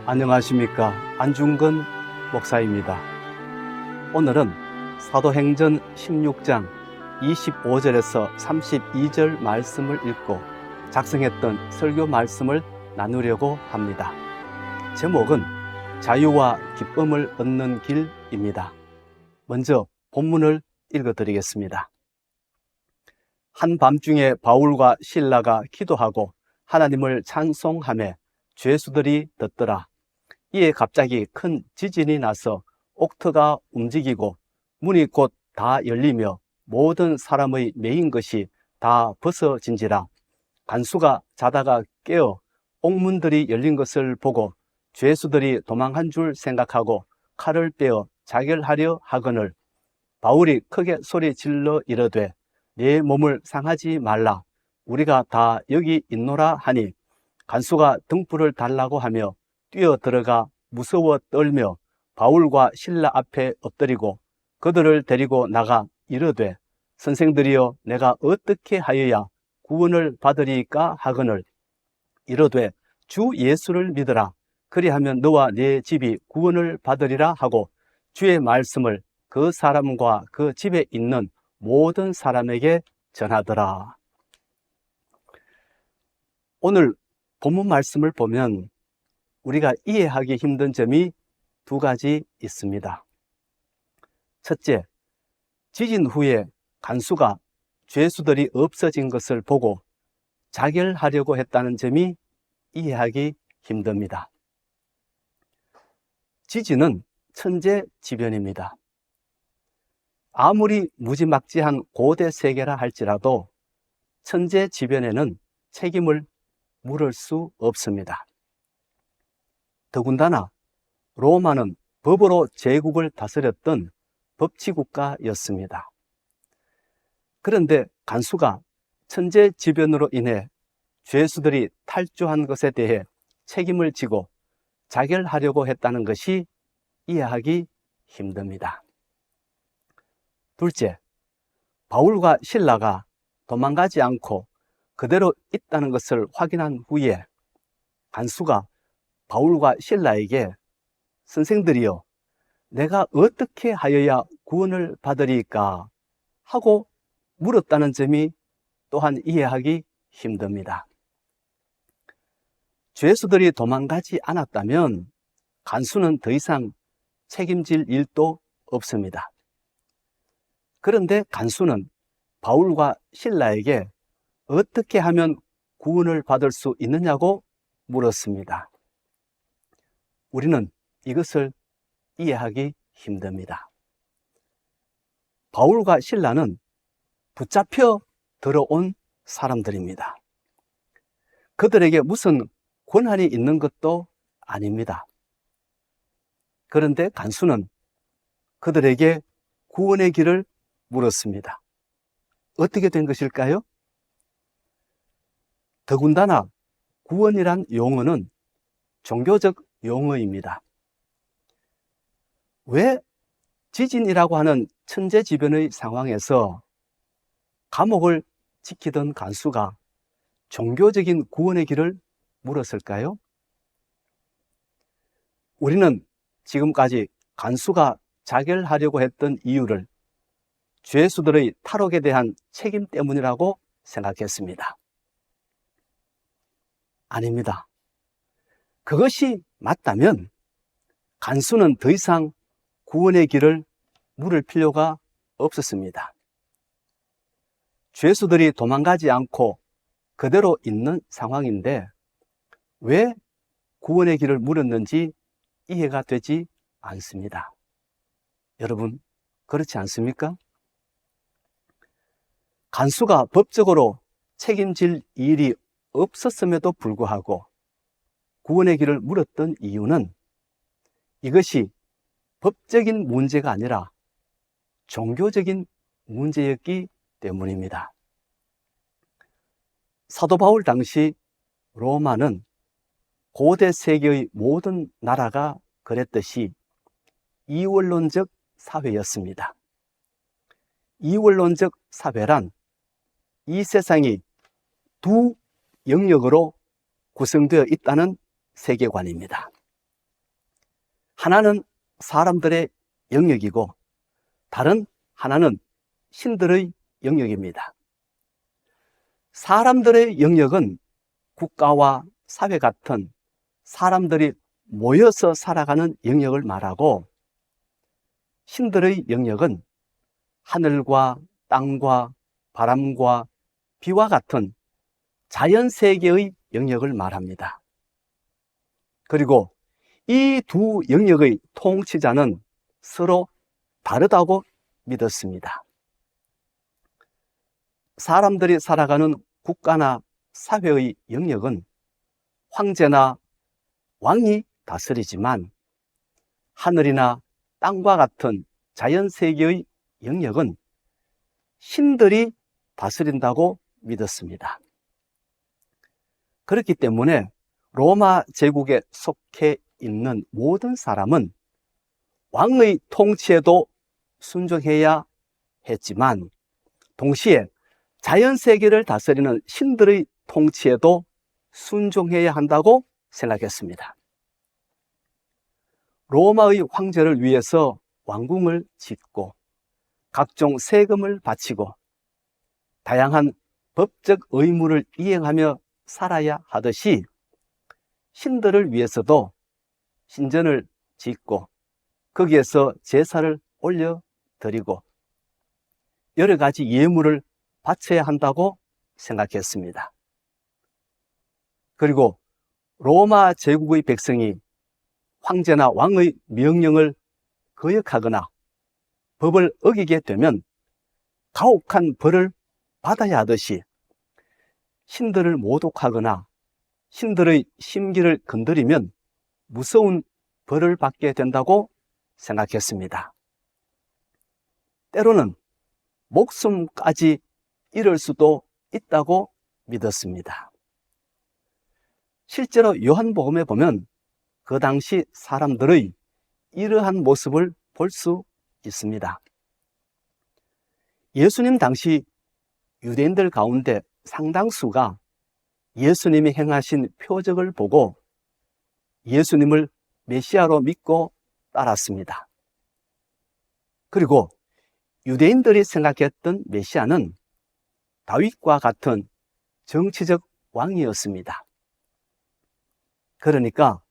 안녕하십니까. 안중근 목사입니다. 오늘은 사도행전 16장 25절에서 32절 말씀을 읽고 작성했던 설교 말씀을 나누려고 합니다. 제목은 자유와 기쁨을 얻는 길입니다. 먼저 본문을 읽어드리겠습니다. 한밤중에 바울과 실라가 기도하고 하나님을 찬송하며 죄수들이 듣더라. 이에 갑자기 큰 지진이 나서 옥터가 움직이고 문이 곧 다 열리며 모든 사람의 매인 것이 다 벗어진지라. 간수가 자다가 깨어 옥문들이 열린 것을 보고 죄수들이 도망한 줄 생각하고 칼을 빼어 자결하려 하거늘 바울이 크게 소리 질러 이르되 내 몸을 상하지 말라. 우리가 다 여기 있노라 하니 간수가 등불을 달라고 하며 뛰어 들어가 무서워 떨며 바울과 실라 앞에 엎드리고 그들을 데리고 나가 이르되 선생들이여 내가 어떻게 하여야 구원을 받으리까 하거늘 이르되 주 예수를 믿으라. 그리하면 너와 네 집이 구원을 받으리라 하고 주의 말씀을 그 사람과 그 집에 있는 모든 사람에게 전하더라. 오늘 본문 말씀을 보면 우리가 이해하기 힘든 점이 두 가지 있습니다. 첫째, 지진 후에 간수가 죄수들이 없어진 것을 보고 자결하려고 했다는 점이 이해하기 힘듭니다. 지진은 천재지변입니다. 아무리 무지막지한 고대 세계라 할지라도 천재지변에는 책임을 물을 수 없습니다. 더군다나 로마는 법으로 제국을 다스렸던 법치국가였습니다. 그런데 간수가 천재지변으로 인해 죄수들이 탈주한 것에 대해 책임을 지고 자결하려고 했다는 것이 이해하기 힘듭니다. 둘째, 바울과 실라가 도망가지 않고 그대로 있다는 것을 확인한 후에 간수가 바울과 실라에게 선생들이여 내가 어떻게 하여야 구원을 받으리까 하고 물었다는 점이 또한 이해하기 힘듭니다. 죄수들이 도망가지 않았다면 간수는 더 이상 책임질 일도 없습니다. 그런데 간수는 바울과 실라에게 어떻게 하면 구원을 받을 수 있느냐고 물었습니다. 우리는 이것을 이해하기 힘듭니다. 바울과 실라는 붙잡혀 들어온 사람들입니다. 그들에게 무슨 권한이 있는 것도 아닙니다. 그런데 간수는 그들에게 구원의 길을 물었습니다. 어떻게 된 것일까요? 더군다나 구원이란 용어는 종교적 용어입니다. 왜 지진이라고 하는 천재지변의 상황에서 감옥을 지키던 간수가 종교적인 구원의 길을 물었을까요? 우리는 지금까지 간수가 자결하려고 했던 이유를 죄수들의 탈옥에 대한 책임 때문이라고 생각했습니다. 아닙니다. 그것이 맞다면 간수는 더 이상 구원의 길을 물을 필요가 없었습니다. 죄수들이 도망가지 않고 그대로 있는 상황인데 왜 구원의 길을 물었는지 이해가 되지 않습니다. 여러분, 그렇지 않습니까? 간수가 법적으로 책임질 일이 없었음에도 불구하고 구원의 길을 물었던 이유는 이것이 법적인 문제가 아니라 종교적인 문제였기 때문입니다. 사도 바울 당시 로마는 고대 세계의 모든 나라가 그랬듯이 이원론적 사회였습니다. 이원론적 사회란 이 세상이 두 영역으로 구성되어 있다는 세계관입니다. 하나는 사람들의 영역이고 다른 하나는 신들의 영역입니다. 사람들의 영역은 국가와 사회 같은 사람들이 모여서 살아가는 영역을 말하고, 신들의 영역은 하늘과 땅과 바람과 비와 같은 자연세계의 영역을 말합니다. 그리고 이 두 영역의 통치자는 서로 다르다고 믿었습니다. 사람들이 살아가는 국가나 사회의 영역은 황제나 왕이 다스리지만, 하늘이나 땅과 같은 자연세계의 영역은 신들이 다스린다고 믿었습니다. 그렇기 때문에 로마 제국에 속해 있는 모든 사람은 왕의 통치에도 순종해야 했지만, 동시에 자연세계를 다스리는 신들의 통치에도 순종해야 한다고 생각했습니다. 로마의 황제를 위해서 왕궁을 짓고 각종 세금을 바치고 다양한 법적 의무를 이행하며 살아야 하듯이, 신들을 위해서도 신전을 짓고 거기에서 제사를 올려드리고 여러 가지 예물을 바쳐야 한다고 생각했습니다. 그리고 로마 제국의 백성이 황제나 왕의 명령을 거역하거나 법을 어기게 되면 가혹한 벌을 받아야 하듯이, 신들을 모독하거나 신들의 심기를 건드리면 무서운 벌을 받게 된다고 생각했습니다. 때로는 목숨까지 잃을 수도 있다고 믿었습니다. 실제로 요한복음에 보면 그 당시 사람들의 이러한 모습을 볼 수 있습니다. 예수님 당시 유대인들 가운데 상당수가 예수님이 행하신 표적을 보고 예수님을 메시아로 믿고 따랐습니다. 그리고 유대인들이 생각했던 메시아는 다윗과 같은 정치적 왕이었습니다. 그러니까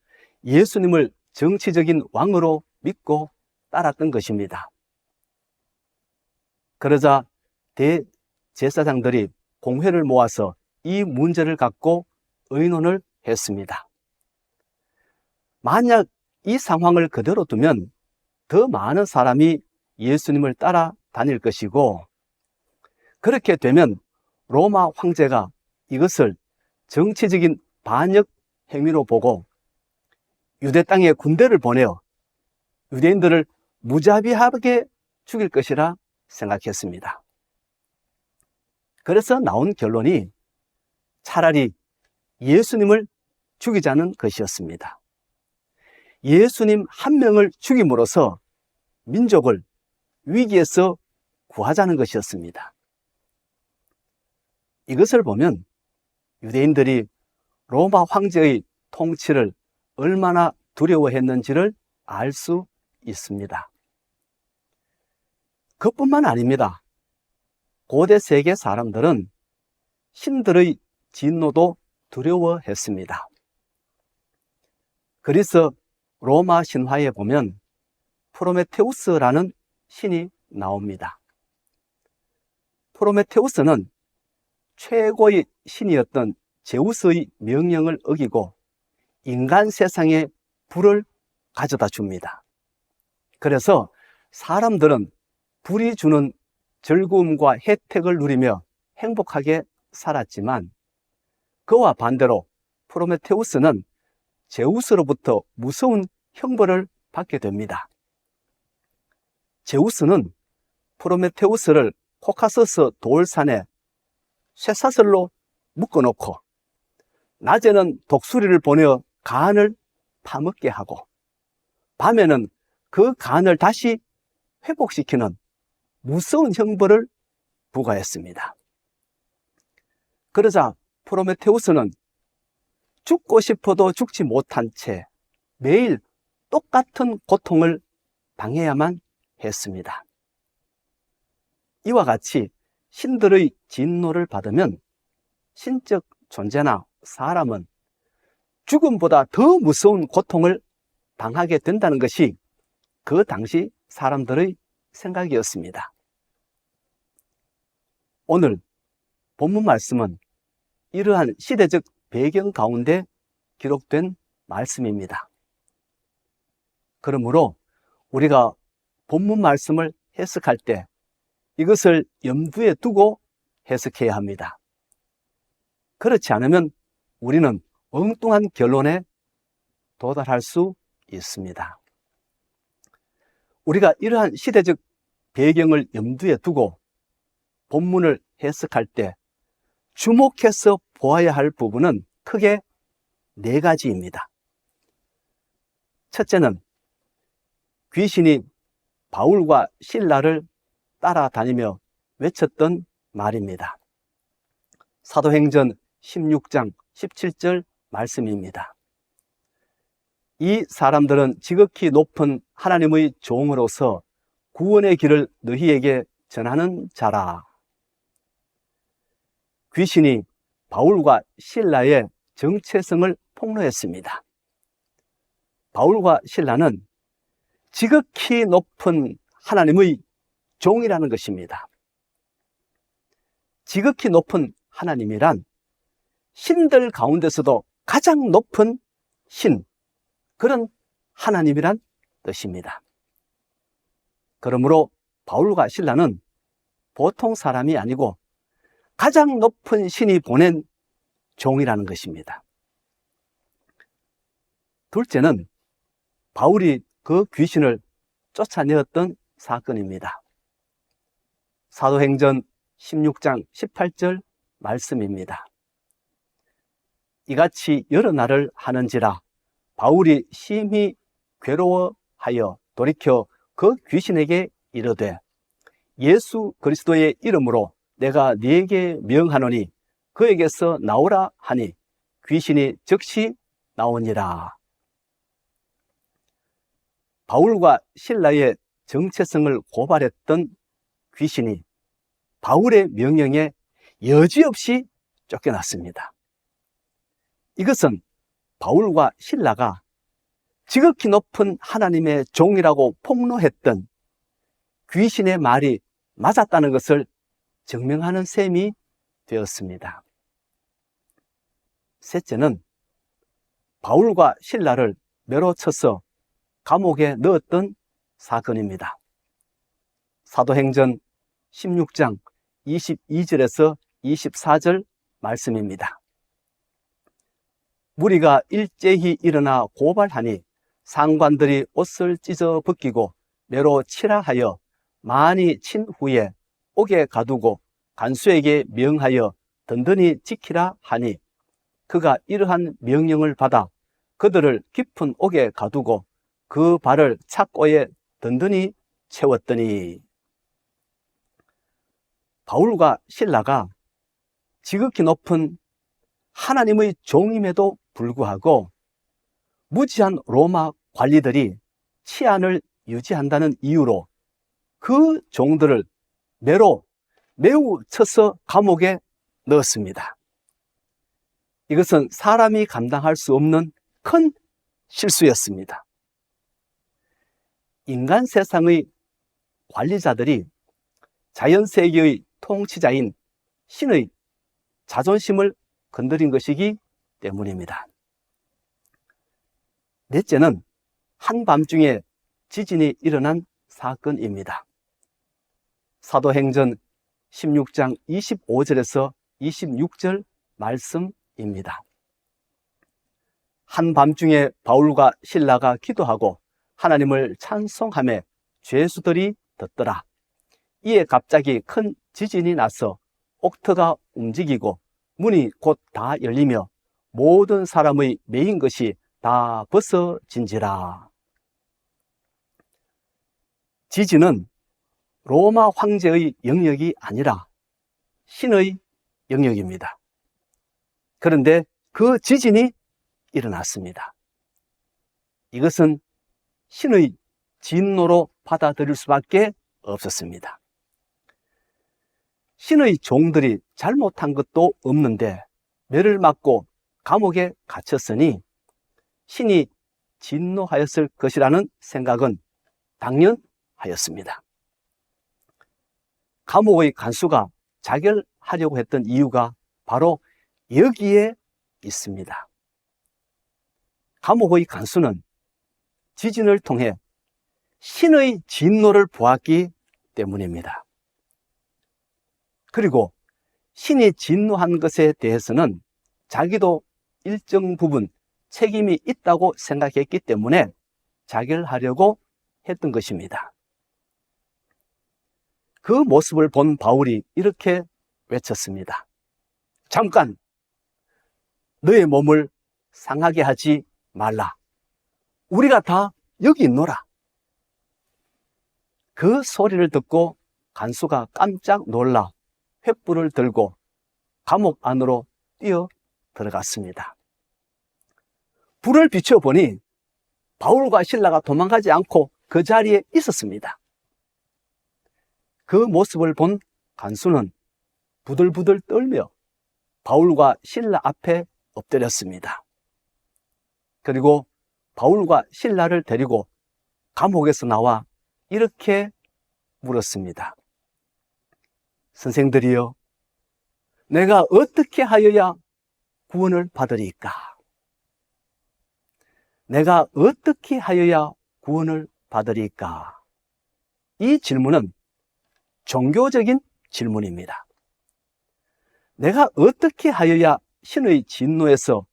예수님을 정치적인 왕으로 믿고 따랐던 것입니다. 그러자 대제사장들이 공회를 모아서 이 문제를 갖고 의논을 했습니다. 만약 이 상황을 그대로 두면 더 많은 사람이 예수님을 따라 다닐 것이고, 그렇게 되면 로마 황제가 이것을 정치적인 반역 행위로 보고 유대 땅에 군대를 보내어 유대인들을 무자비하게 죽일 것이라 생각했습니다. 그래서 나온 결론이 차라리 예수님을 죽이자는 것이었습니다. 예수님 한 명을 죽임으로써 민족을 위기에서 구하자는 것이었습니다. 이것을 보면 유대인들이 로마 황제의 통치를 얼마나 두려워했는지를 알 수 있습니다. 그뿐만 아닙니다. 고대 세계 사람들은 신들의 진노도 두려워했습니다. 그래서 로마 신화에 보면 프로메테우스라는 신이 나옵니다. 프로메테우스는 최고의 신이었던 제우스의 명령을 어기고 인간 세상에 불을 가져다 줍니다. 그래서 사람들은 불이 주는 즐거움과 혜택을 누리며 행복하게 살았지만, 그와 반대로 프로메테우스는 제우스로부터 무서운 형벌을 받게 됩니다. 제우스는 프로메테우스를 코카서스 돌산에 쇠사슬로 묶어놓고 낮에는 독수리를 보내어 간을 파먹게 하고 밤에는 그 간을 다시 회복시키는 무서운 형벌을 부과했습니다. 그러자 프로메테우스는 죽고 싶어도 죽지 못한 채 매일 똑같은 고통을 당해야만 했습니다. 이와 같이 신들의 진노를 받으면 신적 존재나 사람은 죽음보다 더 무서운 고통을 당하게 된다는 것이 그 당시 사람들의 생각이었습니다. 오늘 본문 말씀은 이러한 시대적 배경 가운데 기록된 말씀입니다. 그러므로 우리가 본문 말씀을 해석할 때 이것을 염두에 두고 해석해야 합니다. 그렇지 않으면 우리는 엉뚱한 결론에 도달할 수 있습니다. 우리가 이러한 시대적 배경을 염두에 두고 본문을 해석할 때 주목해서 보아야 할 부분은 크게 4가지입니다. 첫째는 귀신이 바울과 실라를 따라다니며 외쳤던 말입니다. 사도행전 16장 17절 말씀입니다. 이 사람들은 지극히 높은 하나님의 종으로서 구원의 길을 너희에게 전하는 자라. 귀신이 바울과 실라의 정체성을 폭로했습니다. 바울과 실라는 지극히 높은 하나님의 종이라는 것입니다. 지극히 높은 하나님이란 신들 가운데서도 가장 높은 신, 그런 하나님이란 뜻입니다. 그러므로 바울과 실라는 보통 사람이 아니고 가장 높은 신이 보낸 종이라는 것입니다. 둘째는 바울이 그 귀신을 쫓아내었던 사건입니다. 사도행전 16장 18절 말씀입니다. 이같이 여러 날을 하는지라 바울이 심히 괴로워하여 돌이켜 그 귀신에게 이르되 예수 그리스도의 이름으로 내가 네게 명하노니 그에게서 나오라 하니 귀신이 즉시 나오니라. 바울과 실라의 정체성을 고발했던 귀신이 바울의 명령에 여지없이 쫓겨났습니다. 이것은 바울과 실라가 지극히 높은 하나님의 종이라고 폭로했던 귀신의 말이 맞았다는 것을 증명하는 셈이 되었습니다. 셋째는 바울과 실라를 매로 쳐서 감옥에 넣었던 사건입니다. 사도행전 16장 22절에서 24절 말씀입니다. 무리가 일제히 일어나 고발하니 상관들이 옷을 찢어 벗기고 매로 치라 하여 많이 친 후에 옥에 가두고 간수에게 명하여 든든히 지키라 하니 그가 이러한 명령을 받아 그들을 깊은 옥에 가두고 그 발을 착고에 든든히 채웠더니. 바울과 실라가 지극히 높은 하나님의 종임에도 불구하고 무지한 로마 관리들이 치안을 유지한다는 이유로 그 종들을 매로 매우 쳐서 감옥에 넣었습니다. 이것은 사람이 감당할 수 없는 큰 실수였습니다. 인간 세상의 관리자들이 자연세계의 통치자인 신의 자존심을 건드린 것이기 때문입니다. 넷째는 한밤중에 지진이 일어난 사건입니다. 사도행전 16장 25절에서 26절 말씀입니다. 한밤중에 바울과 실라가 기도하고 하나님을 찬송하며 죄수들이 듣더라. 이에 갑자기 큰 지진이 나서 옥터가 움직이고 문이 곧 다 열리며 모든 사람의 매인 것이 다 벗어진지라. 지진은 로마 황제의 영역이 아니라 신의 영역입니다. 그런데 그 지진이 일어났습니다. 이것은 신의 진노로 받아들일 수밖에 없었습니다. 신의 종들이 잘못한 것도 없는데 매를 맞고 감옥에 갇혔으니 신이 진노하였을 것이라는 생각은 당연하였습니다. 감옥의 간수가 자결하려고 했던 이유가 바로 여기에 있습니다. 감옥의 간수는 지진을 통해 신의 진노를 보았기 때문입니다. 그리고 신이 진노한 것에 대해서는 자기도 일정 부분 책임이 있다고 생각했기 때문에 자결하려고 했던 것입니다. 그 모습을 본 바울이 이렇게 외쳤습니다. 잠깐, 너의 몸을 상하게 하지 말라. 우리가 다 여기 있노라. 그 소리를 듣고 간수가 깜짝 놀라 횃불을 들고 감옥 안으로 뛰어 들어갔습니다. 불을 비춰보니 바울과 실라가 도망가지 않고 그 자리에 있었습니다. 그 모습을 본 간수는 부들부들 떨며 바울과 실라 앞에 엎드렸습니다. 그리고 바울과 실라를 데리고 감옥에서 나와 이렇게 물었습니다. 선생들이여, 내가 어떻게 하여야 구원을 받으리까? 내가 어떻게 하여야 구원을 받으리까? 이 질문은 종교적인 질문입니다. 내가 어떻게 하여야 신의 진노에서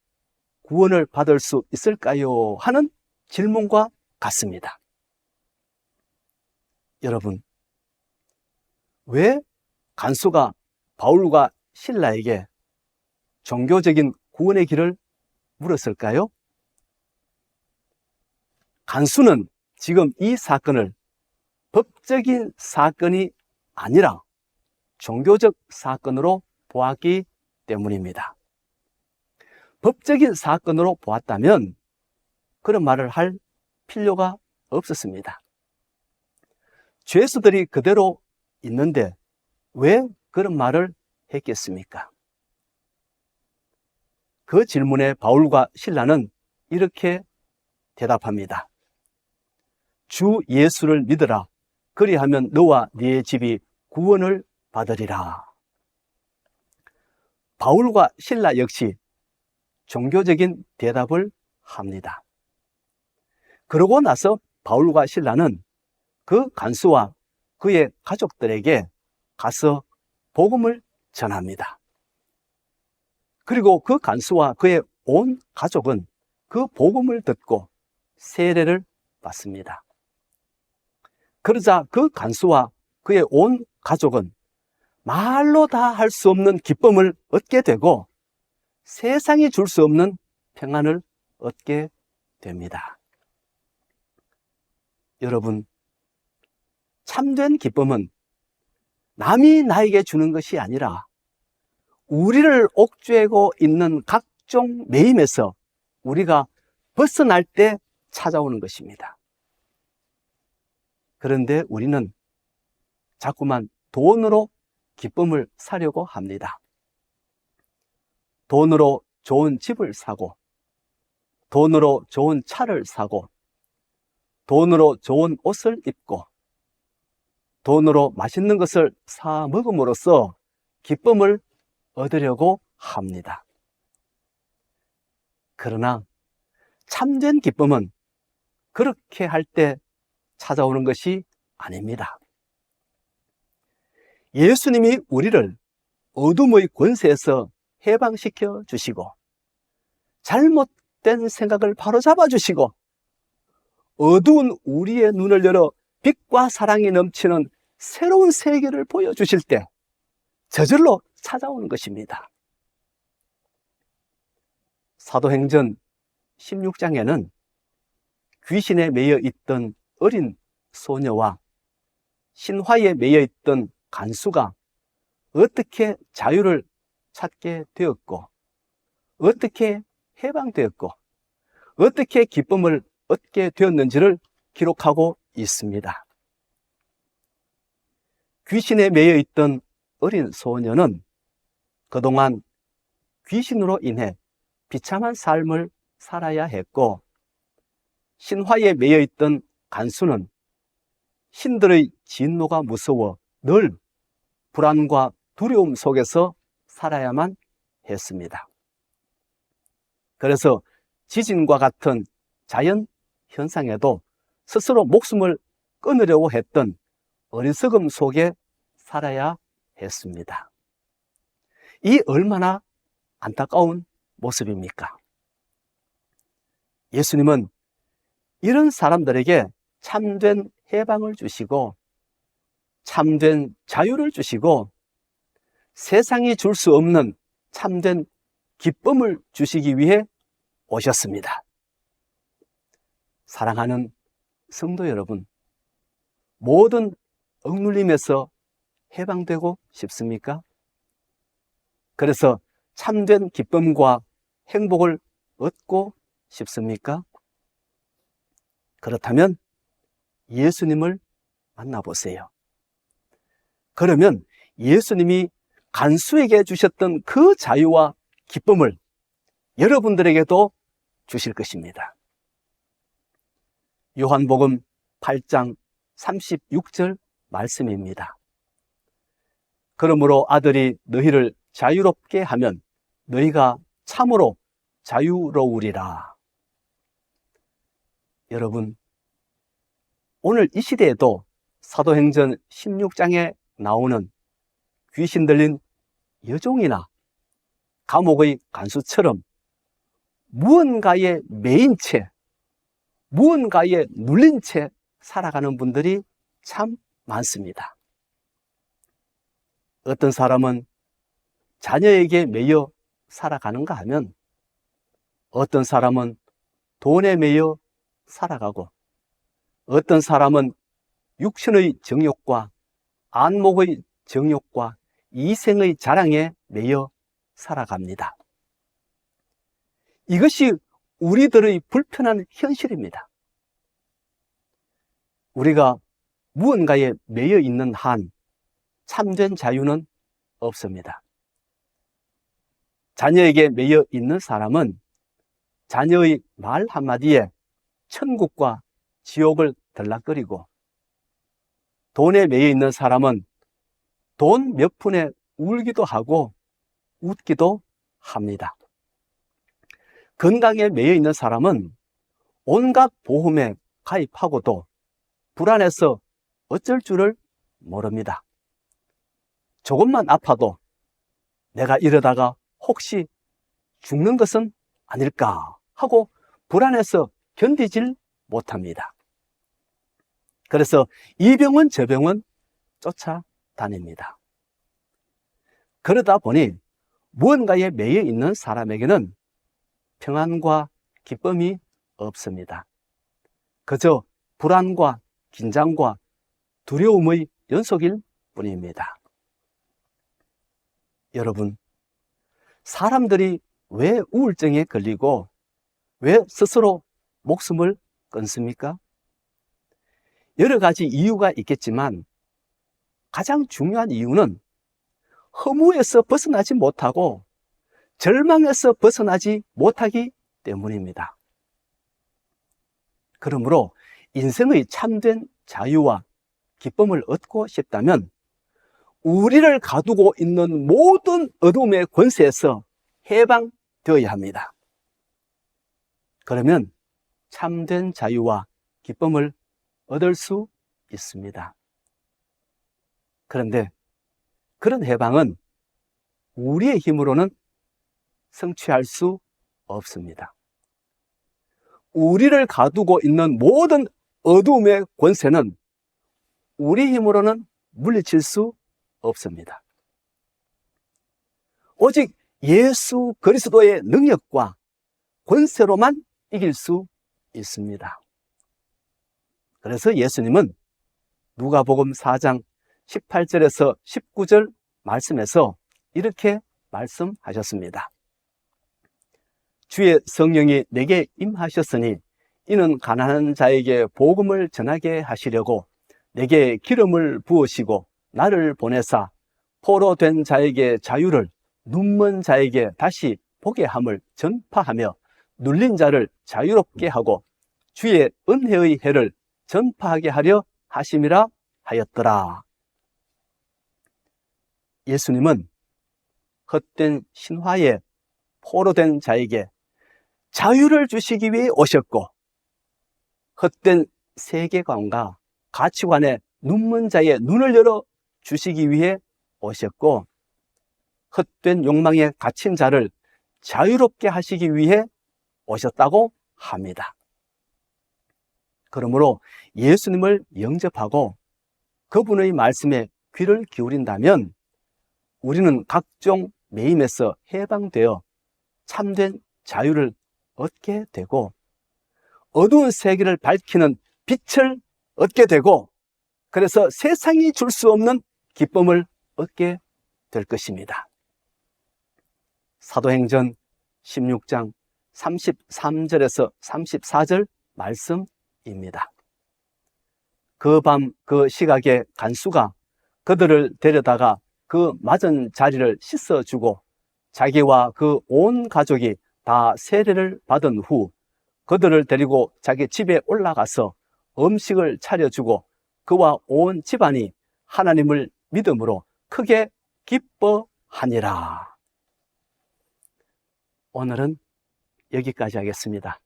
구원을 받을 수 있을까요? 하는 질문과 같습니다. 여러분, 왜 간수가 바울과 실라에게 종교적인 구원의 길을 물었을까요? 간수는 지금 이 사건을 법적인 사건이 아니라 종교적 사건으로 보았기 때문입니다. 법적인 사건으로 보았다면 그런 말을 할 필요가 없었습니다. 죄수들이 그대로 있는데 왜 그런 말을 했겠습니까? 그 질문에 바울과 실라는 이렇게 대답합니다. 주 예수를 믿으라. 그리하면 너와 네 집이 구원을 받으리라. 바울과 실라 역시 종교적인 대답을 합니다. 그러고 나서 바울과 실라는 그 간수와 그의 가족들에게 가서 복음을 전합니다. 그리고 그 간수와 그의 온 가족은 그 복음을 듣고 세례를 받습니다. 그러자 그 간수와 그의 온 가족은 말로 다 할 수 없는 기쁨을 얻게 되고 세상이 줄 수 없는 평안을 얻게 됩니다. 여러분, 참된 기쁨은 남이 나에게 주는 것이 아니라 우리를 옥죄고 있는 각종 매임에서 우리가 벗어날 때 찾아오는 것입니다. 그런데 우리는 자꾸만 돈으로 기쁨을 사려고 합니다. 돈으로 좋은 집을 사고, 돈으로 좋은 차를 사고, 돈으로 좋은 옷을 입고, 돈으로 맛있는 것을 사 먹음으로써 기쁨을 얻으려고 합니다. 그러나 참된 기쁨은 그렇게 할 때 찾아오는 것이 아닙니다. 예수님이 우리를 어둠의 권세에서 해방시켜 주시고 잘못된 생각을 바로잡아 주시고 어두운 우리의 눈을 열어 빛과 사랑이 넘치는 새로운 세계를 보여주실 때 저절로 찾아오는 것입니다. 사도행전 16장에는 귀신에 매여 있던 어린 소녀와 신화에 매여 있던 간수가 어떻게 자유를 찾게 되었고, 어떻게 해방되었고, 어떻게 기쁨을 얻게 되었는지를 기록하고 있습니다. 귀신에 매여 있던 어린 소녀는 그동안 귀신으로 인해 비참한 삶을 살아야 했고, 신화에 매여 있던 간수는 신들의 진노가 무서워 늘 불안과 두려움 속에서 살아야만 했습니다. 그래서 지진과 같은 자연 현상에도 스스로 목숨을 끊으려고 했던 어리석음 속에 살아야 했습니다. 이 얼마나 안타까운 모습입니까? 예수님은 이런 사람들에게 참된 해방을 주시고 참된 자유를 주시고 세상이 줄 수 없는 참된 기쁨을 주시기 위해 오셨습니다. 사랑하는 성도 여러분, 모든 억눌림에서 해방되고 싶습니까? 그래서 참된 기쁨과 행복을 얻고 싶습니까? 그렇다면 예수님을 만나보세요. 그러면 예수님이 간수에게 주셨던 그 자유와 기쁨을 여러분들에게도 주실 것입니다. 요한복음 8장 36절 말씀입니다. 그러므로 아들이 너희를 자유롭게 하면 너희가 참으로 자유로우리라. 여러분, 오늘 이 시대에도 사도행전 16장에 나오는 귀신 들린 여종이나 감옥의 간수처럼 무언가에 매인 채, 무언가에 눌린 채 살아가는 분들이 참 많습니다. 어떤 사람은 자녀에게 매여 살아가는가 하면 어떤 사람은 돈에 매여 살아가고 어떤 사람은 육신의 정욕과 안목의 정욕과 이생의 자랑에 매여 살아갑니다. 이것이 우리들의 불편한 현실입니다. 우리가 무언가에 매여 있는 한 참된 자유는 없습니다. 자녀에게 매여 있는 사람은 자녀의 말 한마디에 천국과 지옥을 들락거리고, 돈에 매여 있는 사람은 돈 몇 푼에 울기도 하고 웃기도 합니다. 건강에 매여 있는 사람은 온갖 보험에 가입하고도 불안해서 어쩔 줄을 모릅니다. 조금만 아파도 내가 이러다가 혹시 죽는 것은 아닐까 하고 불안해서 견디질 못합니다. 그래서 이 병은 저 병은 쫓아다닙니다. 그러다 보니 무언가에 매여 있는 사람에게는 평안과 기쁨이 없습니다. 그저 불안과 긴장과 두려움의 연속일 뿐입니다. 여러분, 사람들이 왜 우울증에 걸리고 왜 스스로 목숨을 끊습니까? 여러 가지 이유가 있겠지만 가장 중요한 이유는 허무에서 벗어나지 못하고 절망에서 벗어나지 못하기 때문입니다. 그러므로 인생의 참된 자유와 기쁨을 얻고 싶다면 우리를 가두고 있는 모든 어둠의 권세에서 해방되어야 합니다. 그러면 참된 자유와 기쁨을 얻을 수 있습니다. 그런데 그런 해방은 우리의 힘으로는 성취할 수 없습니다. 우리를 가두고 있는 모든 어둠의 권세는 우리 힘으로는 물리칠 수 없습니다. 오직 예수 그리스도의 능력과 권세로만 이길 수 있습니다. 그래서 예수님은 누가복음 4장 18절에서 19절 말씀에서 이렇게 말씀하셨습니다. 주의 성령이 내게 임하셨으니 이는 가난한 자에게 복음을 전하게 하시려고 내게 기름을 부으시고 나를 보내사 포로된 자에게 자유를, 눈먼 자에게 다시 보게 함을 전파하며 눌린 자를 자유롭게 하고 주의 은혜의 해를 전파하게 하려 하심이라 하였더라. 예수님은 헛된 신화에 포로된 자에게 자유를 주시기 위해 오셨고, 헛된 세계관과 가치관에 눈먼 자의 눈을 열어 주시기 위해 오셨고, 헛된 욕망에 갇힌 자를 자유롭게 하시기 위해 오셨다고 합니다. 그러므로 예수님을 영접하고 그분의 말씀에 귀를 기울인다면 우리는 각종 매임에서 해방되어 참된 자유를 얻게 되고 어두운 세계를 밝히는 빛을 얻게 되고, 그래서 세상이 줄 수 없는 기쁨을 얻게 될 것입니다. 사도행전 16장 33절에서 34절 말씀입니다. 그 밤 그 시각에 간수가 그들을 데려다가 그 맞은 자리를 씻어주고 자기와 그 온 가족이 다 세례를 받은 후 그들을 데리고 자기 집에 올라가서 음식을 차려주고 그와 온 집안이 하나님을 믿음으로 크게 기뻐하니라. 오늘은 여기까지 하겠습니다.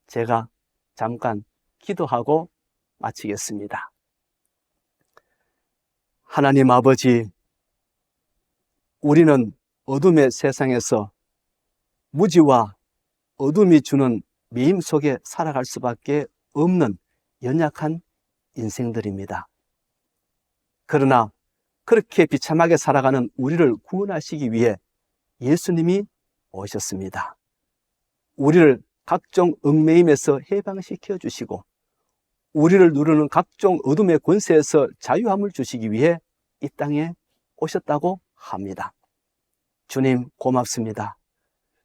제가 잠깐 기도하고 마치겠습니다. 하나님 아버지, 우리는 어둠의 세상에서 무지와 어둠이 주는 미임 속에 살아갈 수밖에 없는 연약한 인생들입니다. 그러나 그렇게 비참하게 살아가는 우리를 구원하시기 위해 예수님이 오셨습니다. 우리를 각종 얽매임에서 해방시켜 주시고 우리를 누르는 각종 어둠의 권세에서 자유함을 주시기 위해 이 땅에 오셨다고 합니다. 주님 고맙습니다.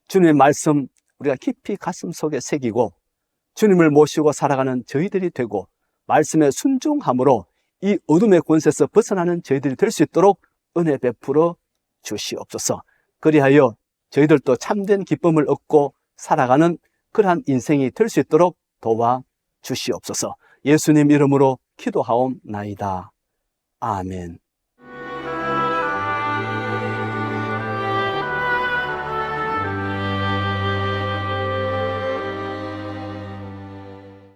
주님의 말씀 우리가 깊이 가슴 속에 새기고 주님을 모시고 살아가는 저희들이 되고 말씀에 순종함으로 이 어둠의 권세에서 벗어나는 저희들이 될 수 있도록 은혜 베풀어 주시옵소서. 그리하여 저희들도 참된 기쁨을 얻고 살아가는 그러한 인생이 될 수 있도록 도와 주시옵소서. 예수님 이름으로 기도하옵나이다. 아멘.